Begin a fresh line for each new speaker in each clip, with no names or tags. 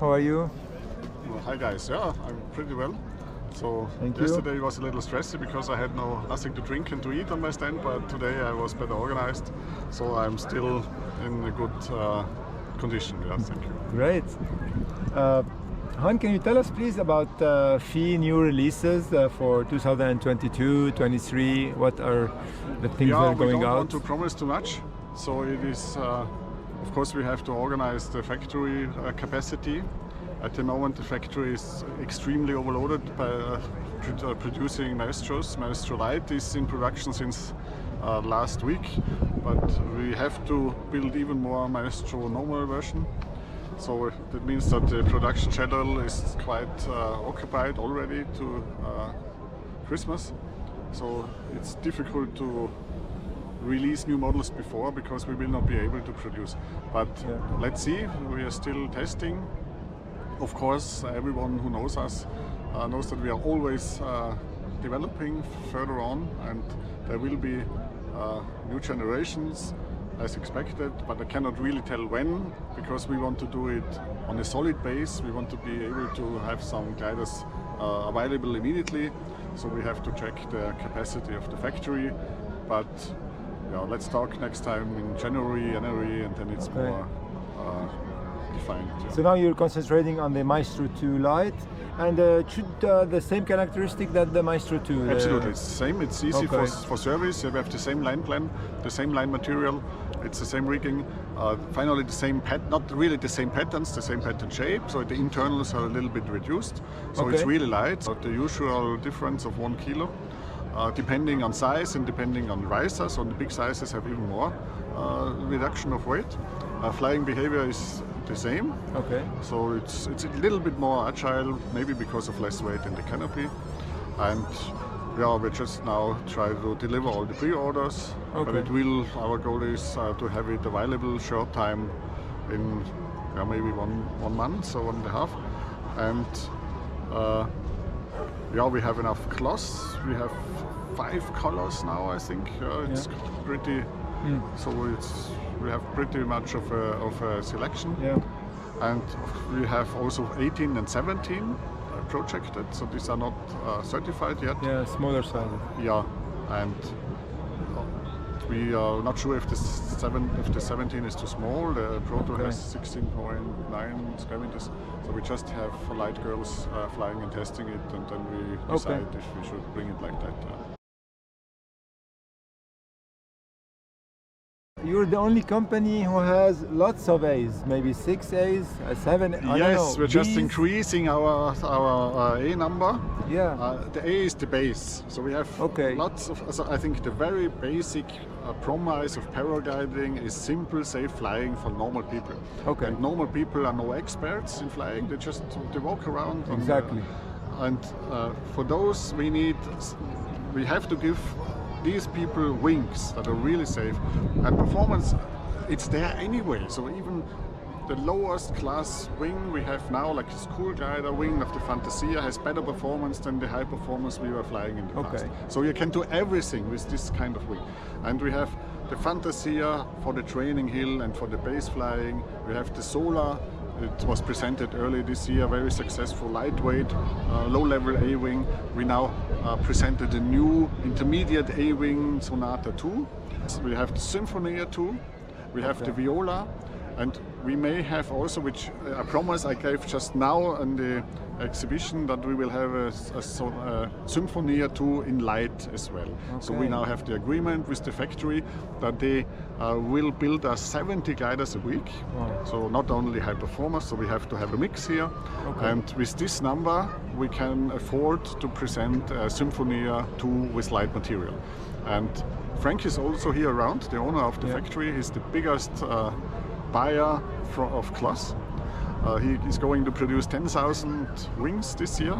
How are you?
Well, hi guys, yeah, I'm pretty well. So yesterday was a little stressy because I had nothing to drink and to eat on my stand, but today I was better organized, so I'm still in a good condition. Yeah, thank you.
Great. Han, can you tell us please about PHI new releases for 2022-23? What are the things that are going out?
We don't want to promise too much, so it is. Of course, we have to organize the factory capacity. At the moment, the factory is extremely overloaded by producing Maestros. Maestro Light is in production since last week, but we have to build even more Maestro normal version. So that means that the production schedule is quite occupied already to Christmas. So it's difficult to release new models before because we will not be able to produce. But let's see, we are still testing. Of course, everyone who knows us knows that we are always developing further on, and there will be new generations as expected, but I cannot really tell when, because we want to do it on a solid base. We want to be able to have some gliders available immediately, so we have to check the capacity of the factory. But yeah, let's talk next time in January, and then it's more defined. Yeah.
So now you're concentrating on the Maestro 2 Light, and should the same characteristic that the Maestro 2?
Absolutely, it's the same. It's easy for service. We have the same line plan, the same line material. It's the same rigging. Finally, the same not really the same patterns, the same pattern shape. So the internals are a little bit reduced. So it's really light. So the usual difference of 1 kilo. Depending on size and depending on risers, so the big sizes have even more reduction of weight. Flying behavior is the same. So it's a little bit more agile, maybe because of less weight in the canopy. And yeah, we just now try to deliver all the pre-orders. But it will. Our goal is to have it available short time in maybe one month or 1.5. And yeah, we have enough cloths. We have 5 colors now, I think. It's pretty. So we have pretty much of a selection. And we have also 18 and 17 projected. So these are not certified yet.
Yeah, smaller size.
Yeah, and we are not sure if the 17 is too small. The Proto has 16.9 square meters. So we just have light girls flying and testing it, and then we decide if we should bring it like that.
You're the only company who has lots of A's, maybe 6 A's, 7.
Yes, we're just increasing our A number.
Yeah.
The A is the base, so we have lots of. So I think the very basic promise of paragliding is simple, safe flying for normal people. And normal people are no experts in flying. They walk around.
Exactly.
And for those we have to give these people wings that are really safe, and performance, it's there anyway. So even the lowest class wing we have now, like the school glider wing of the Fantasia, has better performance than the high performance we were flying in the past. So you can do everything with this kind of wing. And we have the Fantasia for the training hill and for the base flying. We have the Solar. It was presented early this year, very successful, lightweight, low-level A-wing. We now presented a new intermediate A-wing, Sonata 2. So we have the Symphonia 2, we have the Viola, and we may have also, which a promise I gave just now in the exhibition, that we will have a Symphonia 2 in light as well. So we now have the agreement with the factory that they will build us 70 gliders a week. So not only high performers, so we have to have a mix here. And with this number, we can afford to present a Symphonia 2 with light material. And Frank is also here around, the owner of the factory. He's the biggest buyer of cloth. He is going to produce 10,000 wings this year,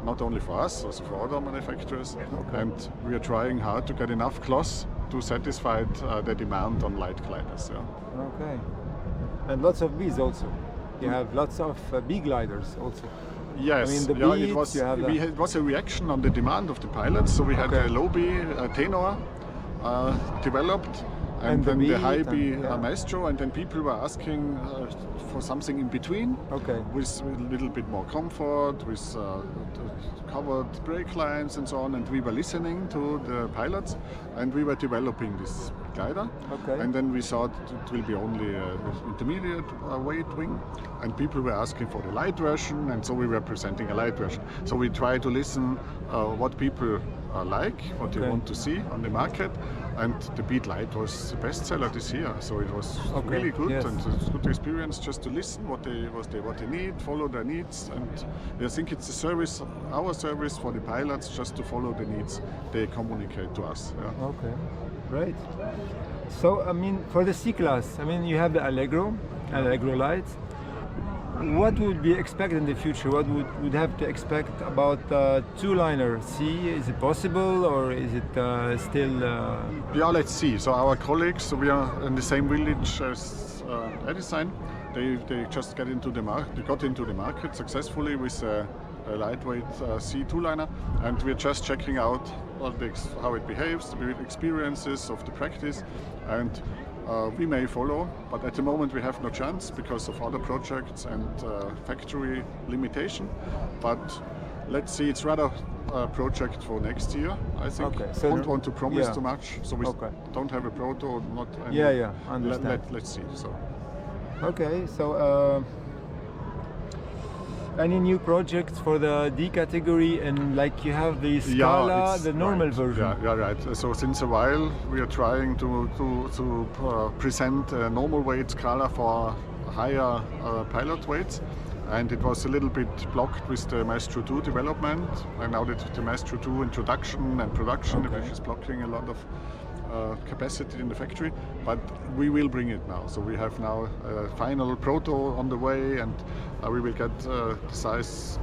not only for us, also for other manufacturers. And we are trying hard to get enough cloth to satisfy the demand on light gliders.
And lots of bees also. You have lots of bee gliders also.
Yes,
I mean,
it was a reaction on the demand of the pilots. So we had a low bee tenor developed, and then the
beat
high
and-
B
yeah.
maestro, and then people were asking for something in between.
Okay.
With a little bit more comfort, with covered brake lines and so on, and we were listening to the pilots, and we were developing this glider.
Okay.
And then we thought it will be only an intermediate weight wing, and people were asking for the light version, and so we were presenting a light version. So we try to listen what people like, what they
Okay.
want to see on the market, and the Beat Light was the bestseller this year. So it was
Okay,
really good,
yes.
and it's a good experience just to listen what they need, follow their needs, and I think it's a service, our service for the pilots, just to follow the needs they communicate to us. Yeah.
Okay, great. So, I mean, for the C-Class, I mean, you have the Allegro Light. What would be expected in the future? What would have to expect about two-liner C? Is it possible, or is it still?
Yeah, let's see. So our colleagues, we are in the same village as Edison. They just got into the market successfully with a lightweight C two-liner, and we're just checking out how it behaves, the experiences of the practice, and we may follow, but at the moment we have no chance because of other projects and factory limitation. But let's see, it's rather a project for next year, I think.
Okay, so
don't want to promise
yeah.
too much, so we
Okay.
don't have a proto, not any.
Yeah, understand.
Let's see. So.
Okay, so any new projects for the D category, and like you have the Scala,
it's
the normal
right.
version.
Yeah, right. So since a while we are trying to present a normal weight Scala for higher pilot weights, and it was a little bit blocked with the Maestro 2 development, and now the Maestro 2 introduction and production,
Okay.
which is blocking a lot of capacity in the factory, but we will bring it now. So we have now a final proto on the way, and we will get sizes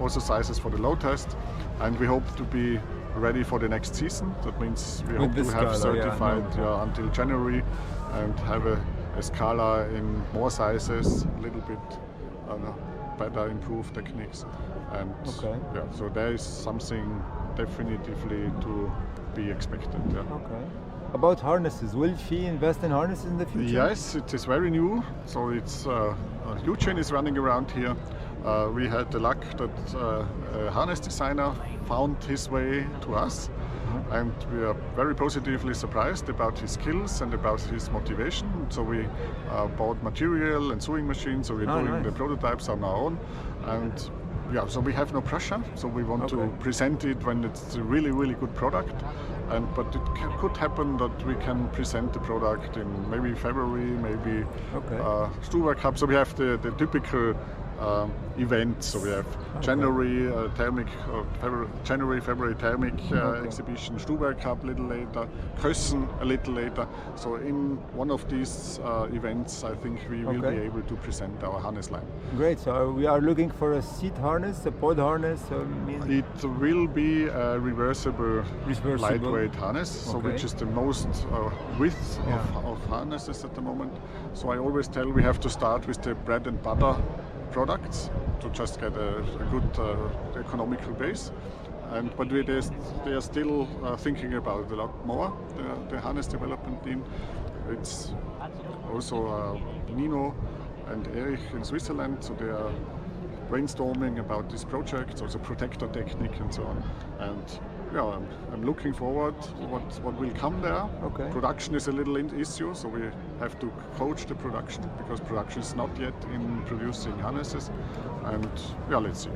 for the load test, and we hope to be ready for the next season. That means we hope
the
to have
Scala, yeah,
certified
no.
until January, and have a Scala in more sizes, a little bit better improved techniques, and
Okay.
yeah, so there is something definitively to be expected. Yeah.
Okay. About harnesses, will PHI invest in harnesses in the future?
Yes, it is very new. So it's Eugene is running around here. We had the luck that a harness designer found his way to us, and we are very positively surprised about his skills and about his motivation. So we bought material and sewing machines. So we're doing
nice.
the prototypes on our own, and yeah, so we have no pressure. So we want to
Okay.
present it when it's a really, really good product. But it could happen that we can present the product in maybe February, maybe
Okay.
Stuber Cup. So we have the typical events. So we have January thermic, February thermic exhibition, Stuber Cup a little later, Kössen a little later. So in one of these events, I think we will
Okay.
be able to present our harness line.
Great. So we are looking for a seat harness, a pod harness.
It will be a reversible lightweight harness, so
Okay.
which is the most width
Yeah.
of harnesses at the moment. So I always tell we have to start with the bread and butter products to just get a good economical base. But they are still thinking about it a lot more, the harness development team. It's also Nino and Erich in Switzerland, so they are brainstorming about this project, also protector technique and so on. And yeah, I'm looking forward to what will come there.
Okay.
Production is a little issue, so we have to coach the production because production is not yet in producing harnesses. And yeah, let's see.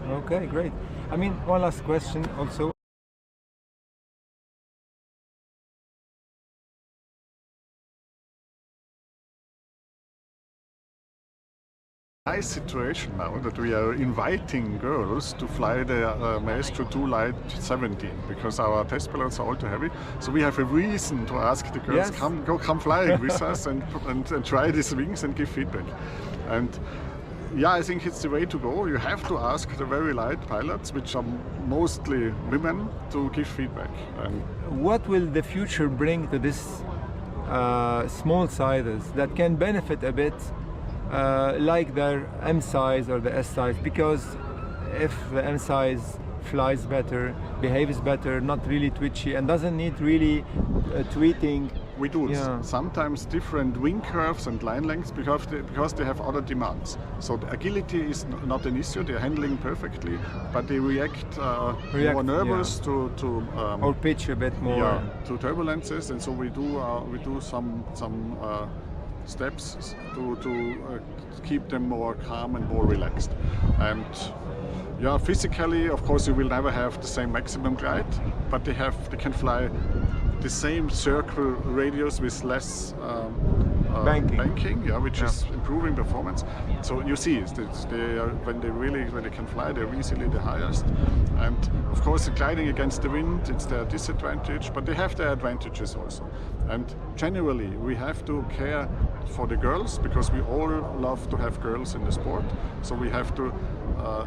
Okay, great. I mean, one last question also.
Nice situation now that we are inviting girls to fly the Maestro 2 Light 17 because our test pilots are all too heavy. So we have a reason to ask the girls,
Yes.
come flying with us and try these wings and give feedback. And yeah, I think it's the way to go. You have to ask the very light pilots, which are mostly women, to give feedback. And
What will the future bring to this small sizes that can benefit a bit, like their M size or the S size? Because if the M size flies better, behaves better, not really twitchy, and doesn't need really tweeting
We do
Yeah.
sometimes different wing curves and line lengths because they have other demands. So the agility is not an issue; they're handling perfectly, but they react more nervous
yeah.
to
Or pitch a bit more.
yeah, to turbulences, and so we do some steps to keep them more calm and more relaxed. And yeah, physically, of course, you will never have the same maximum glide, but they can fly the same circle radius with less banking, yeah, which is improving performance. So you see, when they can fly, they're easily the highest. And of course, gliding against the wind, it's their disadvantage, but they have their advantages also. And generally, we have to care for the girls because we all love to have girls in the sport. So we have to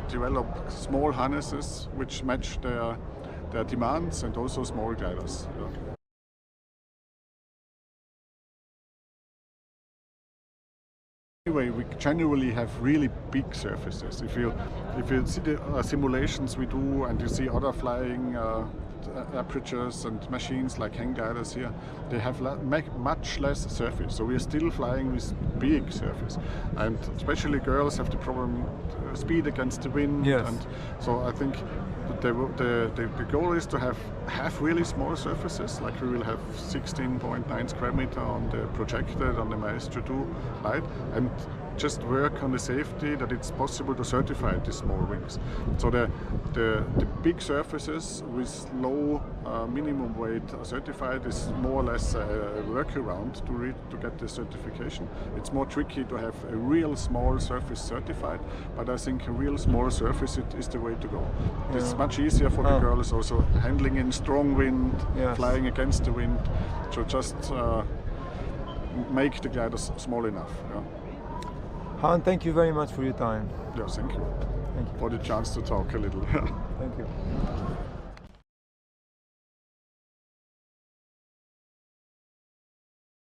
develop small harnesses which match their demands, and also small gliders. Yeah. Anyway, we generally have really big surfaces. If you see the simulations we do, and you see other flying apertures and machines like hang gliders here, they have much less surface. So we are still flying with big surface, and especially girls have the problem speed against the wind.
Yes.
And so I think the goal is to have really small surfaces, like we will have 16.9 square meter on the projected on the Maestro 2 light, and just work on the safety that it's possible to certify these small wings. So the big surfaces with low minimum weight certified is more or less a workaround to get the certification. It's more tricky to have a real small surface certified, but I think a real small surface is the way to go. Yeah. It's much easier for the girls also handling in strong wind, flying against the wind. So just make the gliders small enough. Yeah.
Han, thank you very much for your time.
Yeah, thank you.
Thank you.
For the chance to talk a little.
Thank you.